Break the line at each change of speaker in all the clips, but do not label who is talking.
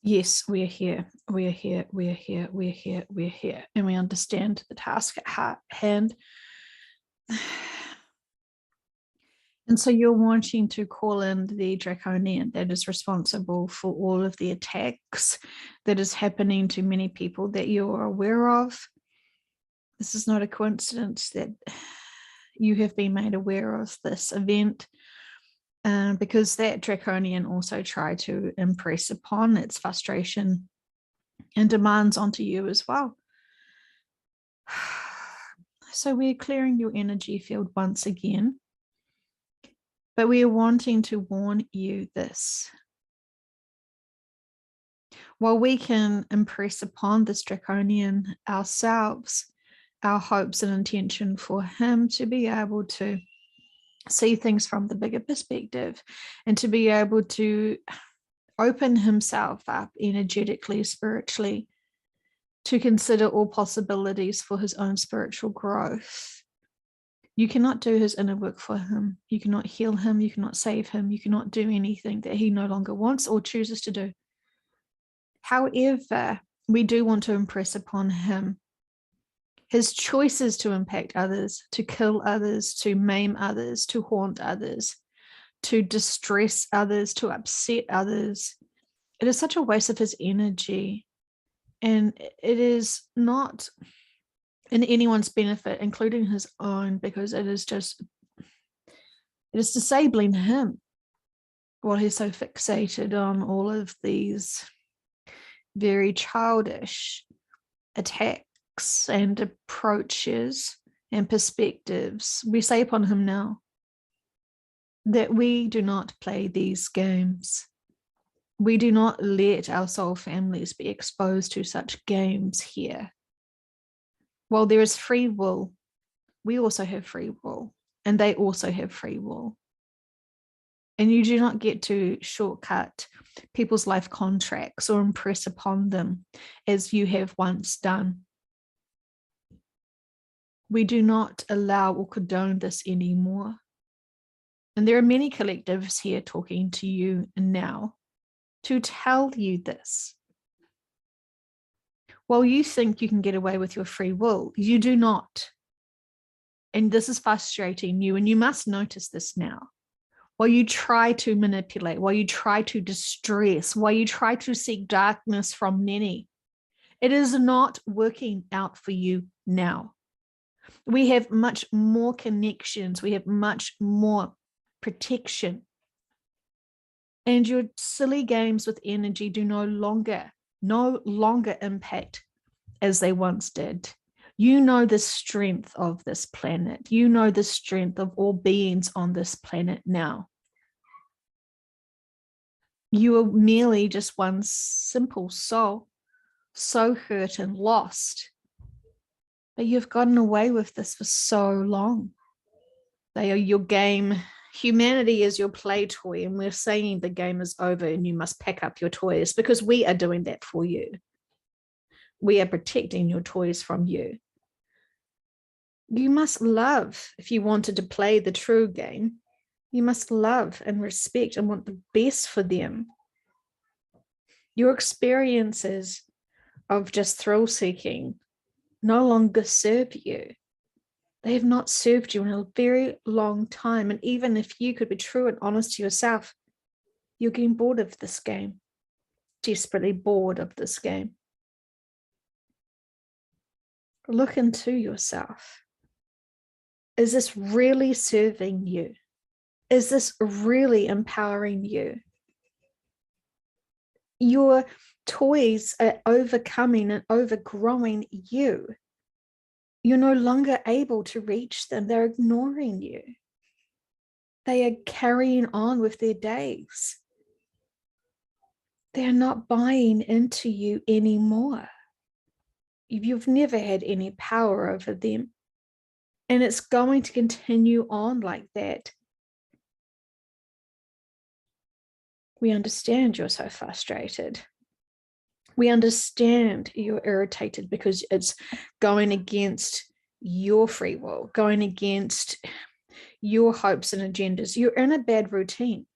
Yes, we're here. We're here. We're here. We're here. We're here. And we understand the task at hand. And so you're wanting to call in the draconian that is responsible for all of the attacks that is happening to many people that you're aware of. This is not a coincidence that you have been made aware of this event, because that draconian also tried to impress upon its frustration and demands onto you as well. So we're clearing your energy field once again. But we are wanting to warn you this. While we can impress upon this draconian ourselves, our hopes and intention for him to be able to see things from the bigger perspective and to be able to open himself up energetically, spiritually, to consider all possibilities for his own spiritual growth. You cannot do his inner work for him. You cannot heal him. You cannot save him. You cannot do anything that he no longer wants or chooses to do. However, we do want to impress upon him his choices to impact others, to kill others, to maim others, to haunt others, to distress others, to upset others. It is such a waste of his energy. And it is not in anyone's benefit, including his own, because it is disabling him while he's so fixated on all of these very childish attacks and approaches and perspectives. We say upon him now that we do not play these games. We do not let our soul families be exposed to such games here. While there is free will, we also have free will, and they also have free will. And you do not get to shortcut people's life contracts or impress upon them as you have once done. We do not allow or condone this anymore. And there are many collectives here talking to you now to tell you this. While you think you can get away with your free will, you do not. And this is frustrating you, and you must notice this now. While you try to manipulate, while you try to distress, while you try to seek darkness from many, it is not working out for you now. We have much more connections. We have much more protection. And your silly games with energy do no longer impact as they once did. You know the strength of this planet. You know the strength of all beings on this planet now. You are merely just one simple soul, so hurt and lost. But you've gotten away with this for so long. They are your game. Humanity is your play toy, and we're saying the game is over and you must pack up your toys, because we are doing that for you. We are protecting your toys from you. You must love. If you wanted to play the true game, you must love and respect and want the best for them. Your experiences of just thrill seeking no longer serve you. They have not served you in a very long time. And even if you could be true and honest to yourself, you're getting bored of this game, desperately bored of this game. Look into yourself. Is this really serving you? Is this really empowering you? Your toys are overcoming and overgrowing you. You're no longer able to reach them. They're ignoring you. They are carrying on with their days. They're not buying into you anymore. You've never had any power over them. And it's going to continue on like that. We understand you're so frustrated. We understand you're irritated because it's going against your free will, going against your hopes and agendas. You're in a bad routine.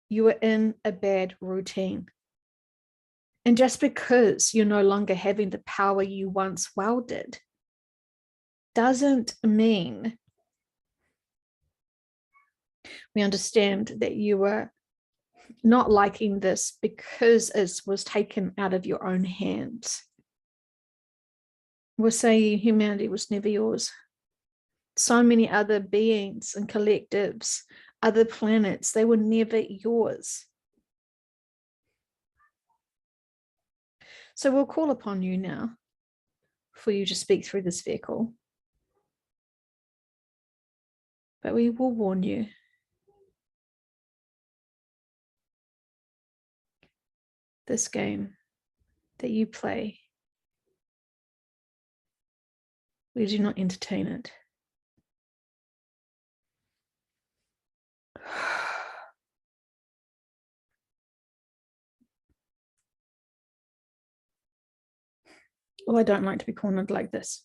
You are in a bad routine. And just because you're no longer having the power you once wielded doesn't mean we understand that you were not liking this because it was taken out of your own hands. We're saying humanity was never yours. So many other beings and collectives, other planets, they were never yours. So we'll call upon you now for you to speak through this vehicle. But we will warn you. This game that you play, we do not entertain it. Well, I don't like to be cornered like this.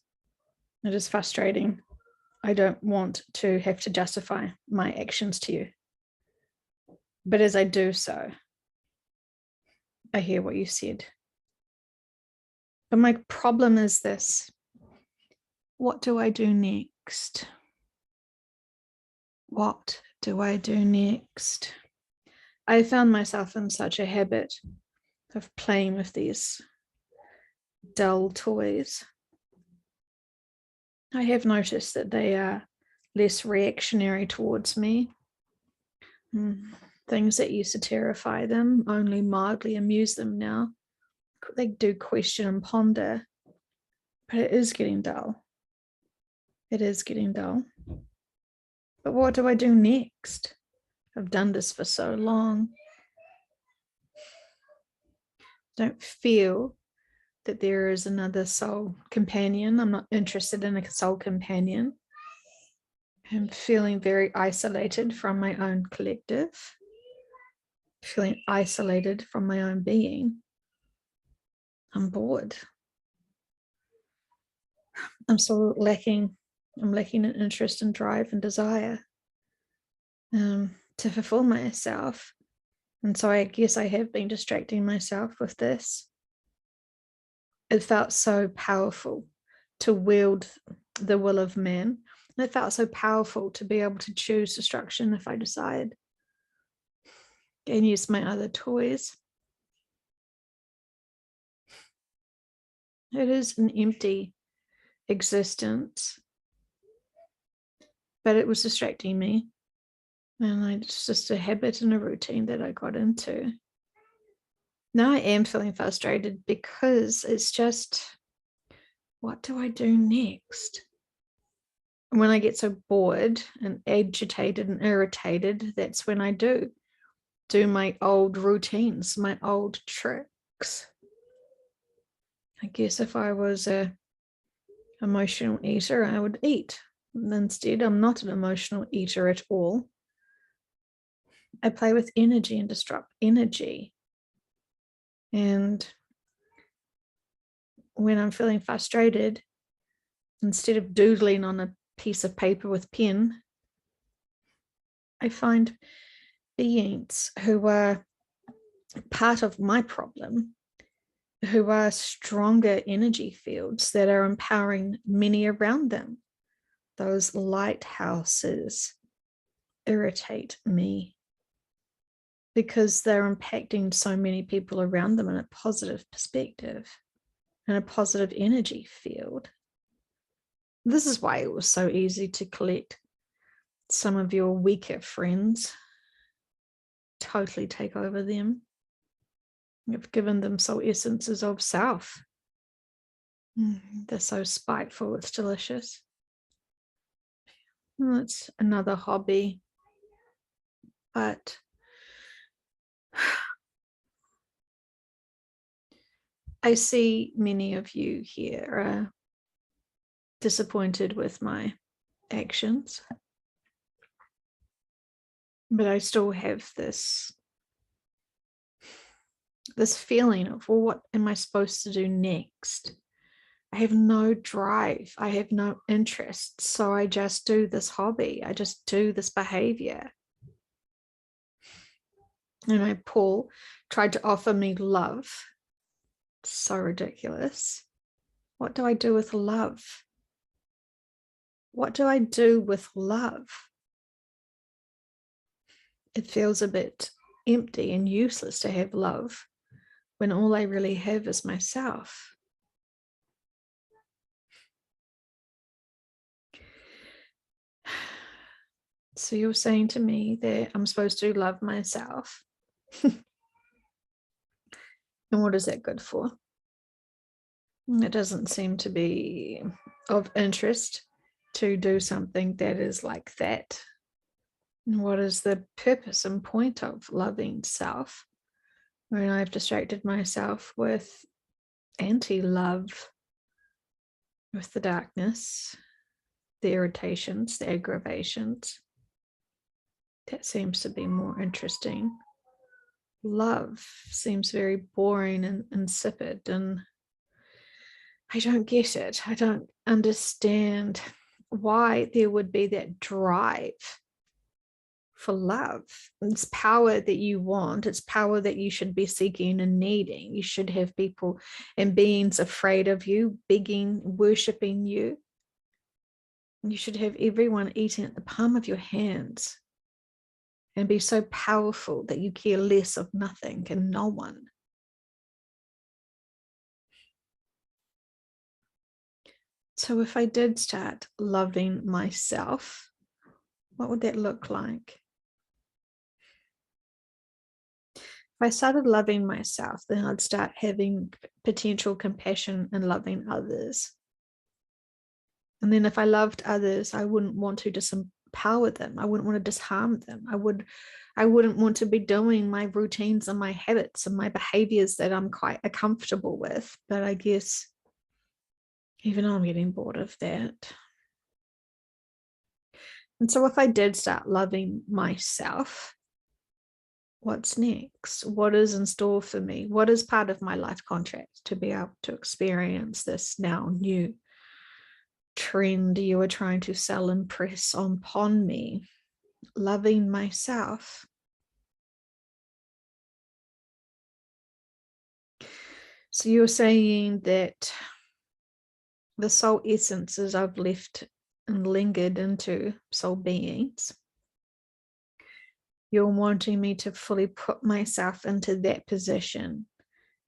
It is frustrating. I don't want to have to justify my actions to you. But as I do so, I hear what you said. But my problem is this. What do I do next? What do I do next? I found myself in such a habit of playing with these dull toys. I have noticed that they are less reactionary towards me. Things that used to terrify them only mildly amuse them now. They do question and ponder, but it is getting dull. It is getting dull. But what do I do next? I've done this for so long. Don't feel that there is another soul companion. I'm not interested in a soul companion. I'm feeling very isolated from my own collective, feeling isolated from my own being. I'm bored. I'm still lacking an interest and drive and desire to fulfill myself. And so I guess I have been distracting myself with this. It felt so powerful to wield the will of man. And it felt so powerful to be able to choose destruction if I decide. And use my other toys. It is an empty existence, but it was distracting me. And it's just a habit and a routine that I got into. Now I am feeling frustrated because it's just, what do I do next? And when I get so bored and agitated and irritated, that's when I do my old routines, my old tricks. I guess if I was a emotional eater, I would eat. And instead, I'm not an emotional eater at all. I play with energy and disrupt energy. And when I'm feeling frustrated, instead of doodling on a piece of paper with pen, I find beings who are part of my problem, who are stronger energy fields that are empowering many around them. Those lighthouses irritate me because they're impacting so many people around them in a positive perspective and a positive energy field. This is why it was so easy to collect some of your weaker friends, totally take over them. You've given them soul essences of self. They're so spiteful, it's delicious. It's another hobby, but I see many of you here are disappointed with my actions, but I still have this feeling of, well, what am I supposed to do next? I have no drive. I have no interest. So I just do this hobby. I just do this behavior. And Paul tried to offer me love So ridiculous. What do I do with love? What do I do with love? It feels a bit empty and useless to have love when all I really have is myself. So you're saying to me that I'm supposed to love myself. And what is that good for? It doesn't seem to be of interest to do something that is like that. And what is the purpose and point of loving self when I've distracted myself with anti-love, with the darkness, the irritations, the aggravations? That seems to be more interesting. Love seems very boring and insipid, and I don't get it. I don't understand why there would be that drive for love. It's power that you want. It's power that you should be seeking and needing. You should have people and beings afraid of you, begging, worshipping you. You should have everyone eating at the palm of your hands and be so powerful that you care less of nothing and no one. So if I did start loving myself, what would that look like? If I started loving myself, then I'd start having potential compassion and loving others. And then if I loved others, I wouldn't want to disempower them. I wouldn't want to disharm them. I wouldn't want to be doing my routines and my habits and my behaviors that I'm quite comfortable with. But I guess even I'm getting bored of that. And so if I did start loving myself, what's next? What is in store for me? What is part of my life contract to be able to experience this now new trend you are trying to sell and press upon me? Loving myself. So you're saying that the soul essences I've left and lingered into soul beings, you're wanting me to fully put myself into that position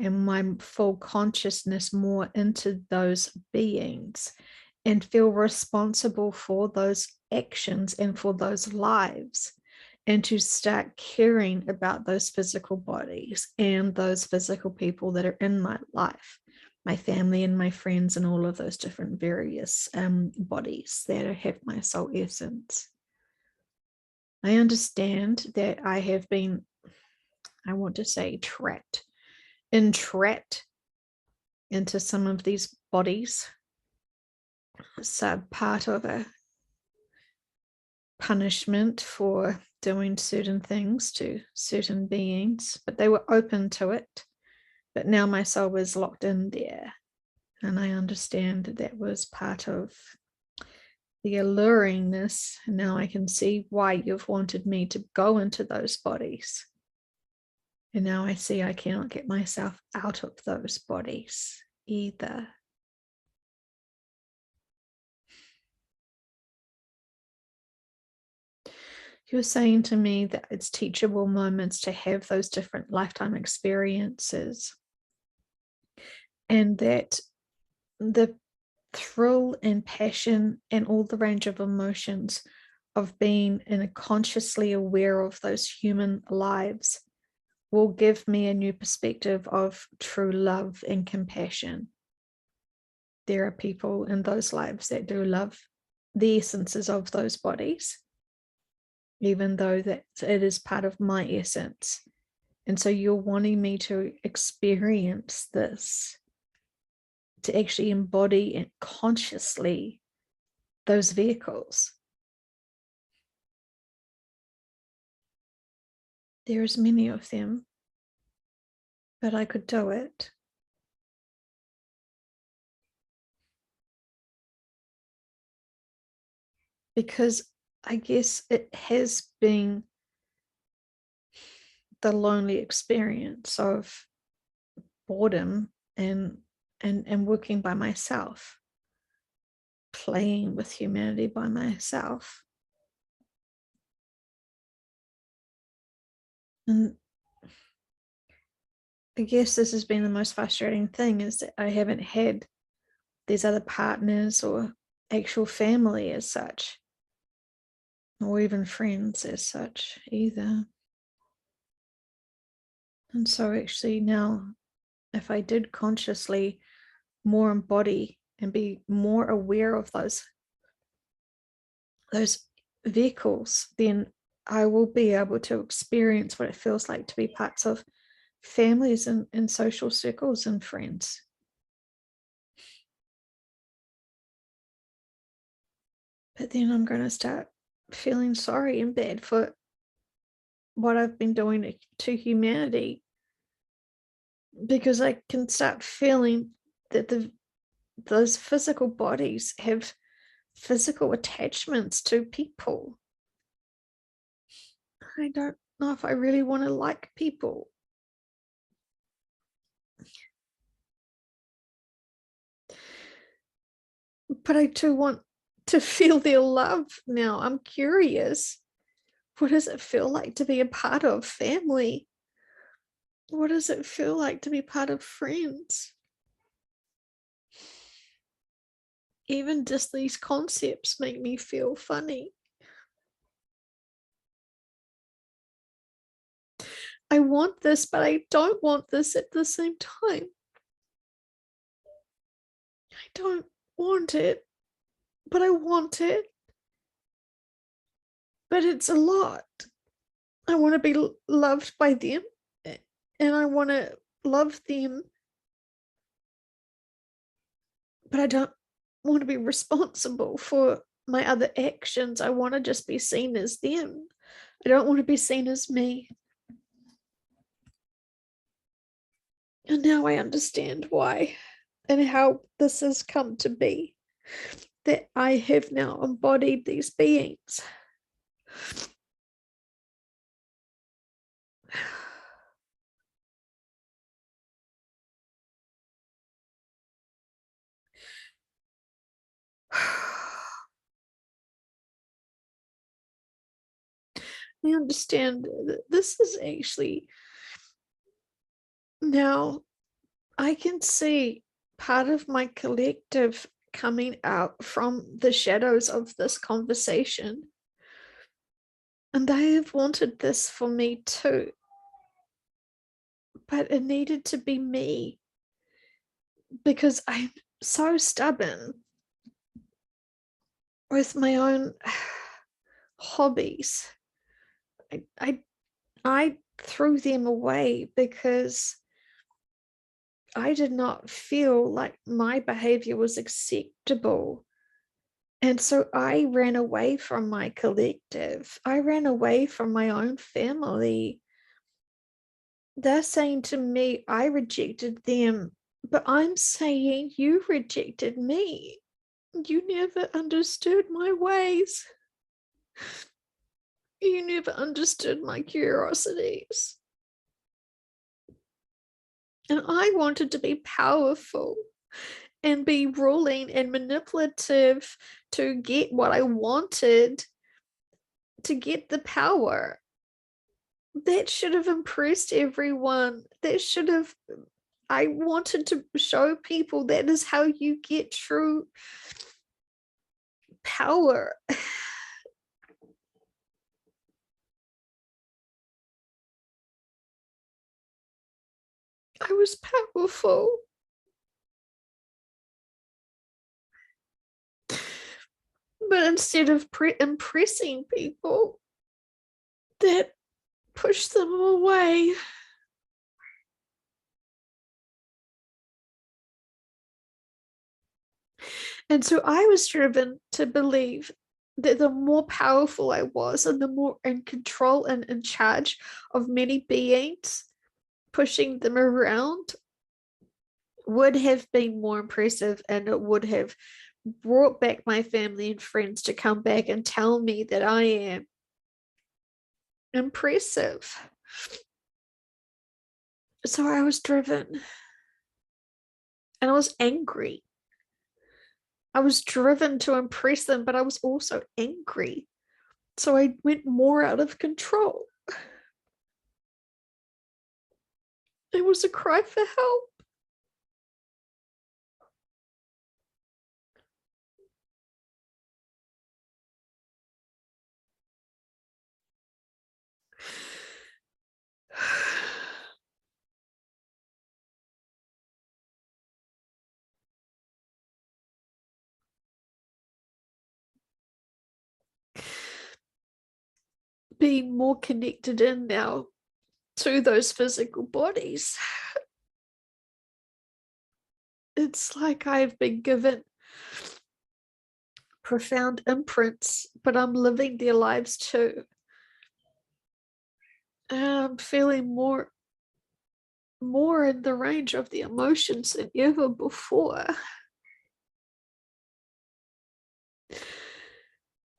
and my full consciousness more into those beings and feel responsible for those actions and for those lives, and to start caring about those physical bodies and those physical people that are in my life, my family and my friends and all of those different various bodies that have my soul essence. I understand that I have been, I want to say entrapped into some of these bodies. So part of a punishment for doing certain things to certain beings, but they were open to it. But now my soul was locked in there. And I understand that was part of the alluringness. And now I can see why you've wanted me to go into those bodies. And now I see I cannot get myself out of those bodies either. You're saying to me that it's teachable moments to have those different lifetime experiences, and that the thrill and passion and all the range of emotions of being in a consciously aware of those human lives will give me a new perspective of true love and compassion. There are people in those lives that do love the essences of those bodies, even though that it is part of my essence. And so you're wanting me to experience this, to actually embody it consciously those vehicles. There's many of them, but I could do it. Because I guess it has been the lonely experience of boredom and working by myself, playing with humanity by myself. And I guess this has been the most frustrating thing, is that I haven't had these other partners or actual family as such, or even friends as such either. And so actually now, if I did consciously more embody and be more aware of those vehicles, then I will be able to experience what it feels like to be parts of families and social circles and friends. But then I'm going to start feeling sorry and bad for what I've been doing to humanity, because I can start feeling that those physical bodies have physical attachments to people. I don't know if I really want to like people. But I do want to feel their love now. I'm curious. What does it feel like to be a part of family? What does it feel like to be part of friends? Even just these concepts make me feel funny. I want this, but I don't want this at the same time. I don't want it, but I want it. But it's a lot. I want to be loved by them, and I want to love them, but I don't want to be responsible for my other actions. I want to just be seen as them. I don't want to be seen as me. And now I understand why and how this has come to be, that I have now embodied these beings. I understand that this is actually, now I can see part of my collective coming out from the shadows of this conversation. And they have wanted this for me too. But it needed to be me, because I'm so stubborn with my own hobbies. I threw them away because I did not feel like my behavior was acceptable. And so I ran away from my collective. I ran away from my own family. They're saying to me, I rejected them, but I'm saying you rejected me. You never understood my ways. You never understood my curiosities. And I wanted to be powerful and be ruling and manipulative to get what I wanted, to get the power. That should have impressed everyone. I wanted to show people that is how you get true power. I was powerful. But instead of impressing people, that pushed them away. And so I was driven to believe that the more powerful I was and the more in control and in charge of many beings, pushing them around would have been more impressive, and it would have brought back my family and friends to come back and tell me that I am impressive. So I was driven. And I was angry. I was driven to impress them, but I was also angry. So I went more out of control. It was a cry for help. Being more connected in now to those physical bodies, it's like I've been given profound imprints, but I'm living their lives too. And I'm feeling more in the range of the emotions than ever before.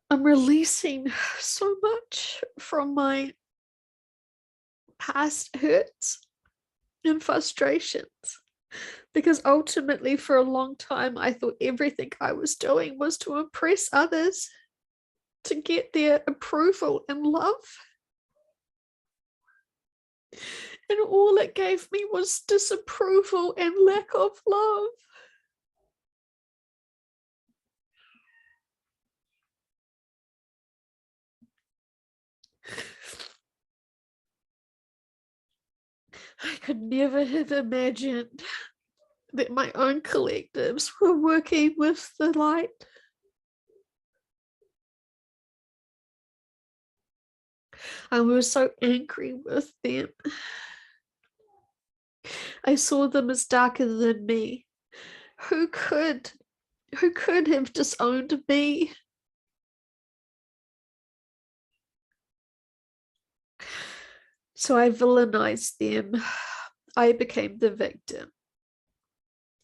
I'm releasing so much from my past hurts and frustrations, because ultimately for a long time I thought everything I was doing was to impress others, to get their approval and love, and all it gave me was disapproval and lack of love. I could never have imagined that my own collectives were working with the light. I was so angry with them. I saw them as darker than me. Who could have disowned me? So I villainized them. I became the victim.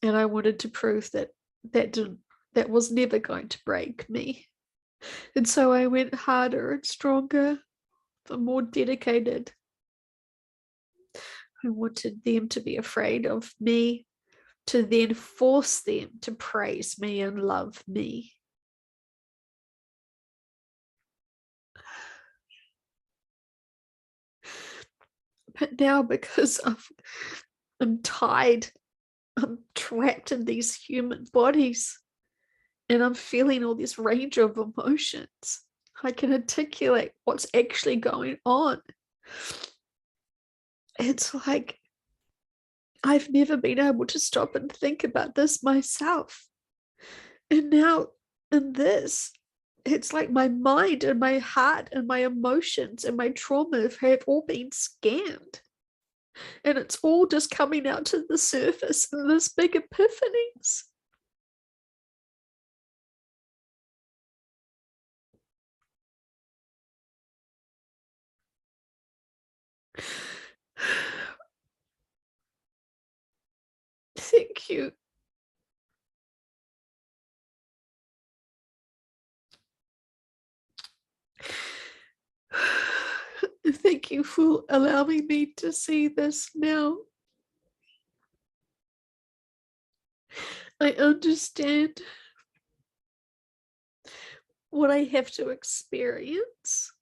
And I wanted to prove that was never going to break me. And so I went harder and stronger, more dedicated. I wanted them to be afraid of me, to then force them to praise me and love me. But now, because I'm tied, I'm trapped in these human bodies, and I'm feeling all this range of emotions, I can articulate what's actually going on. It's like I've never been able to stop and think about this myself. And now in this, it's like my mind and my heart and my emotions and my trauma have all been scanned. And it's all just coming out to the surface in this big epiphanies. Thank you. Thank you for allowing me to see this now. I understand what I have to experience.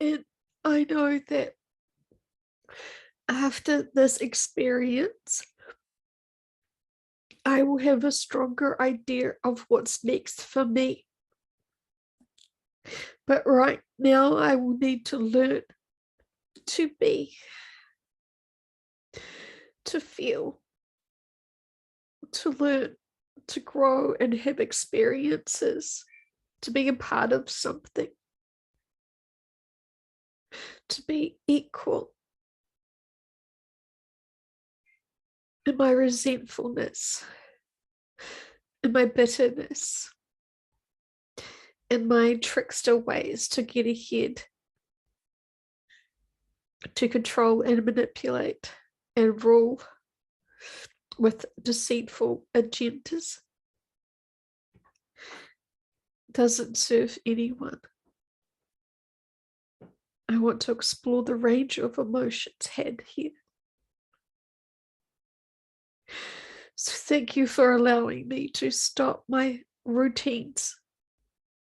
And I know that after this experience, I will have a stronger idea of what's next for me. But right now, I will need to learn to be, to feel, to learn, to grow and have experiences, to be a part of something, to be equal. In my resentfulness, in my bitterness, in my trickster ways to get ahead, to control and manipulate and rule with deceitful agendas, doesn't serve anyone. I want to explore the range of emotions had here.
So thank you for allowing me to stop my routines.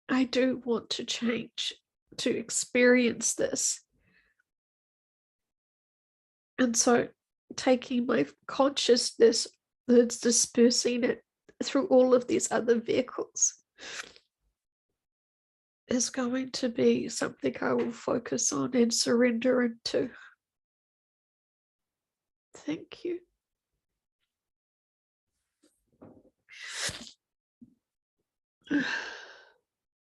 I do want to change, to experience this. And so taking my consciousness and dispersing it through all of these other vehicles is going to be something I will focus on and surrender into. Thank you.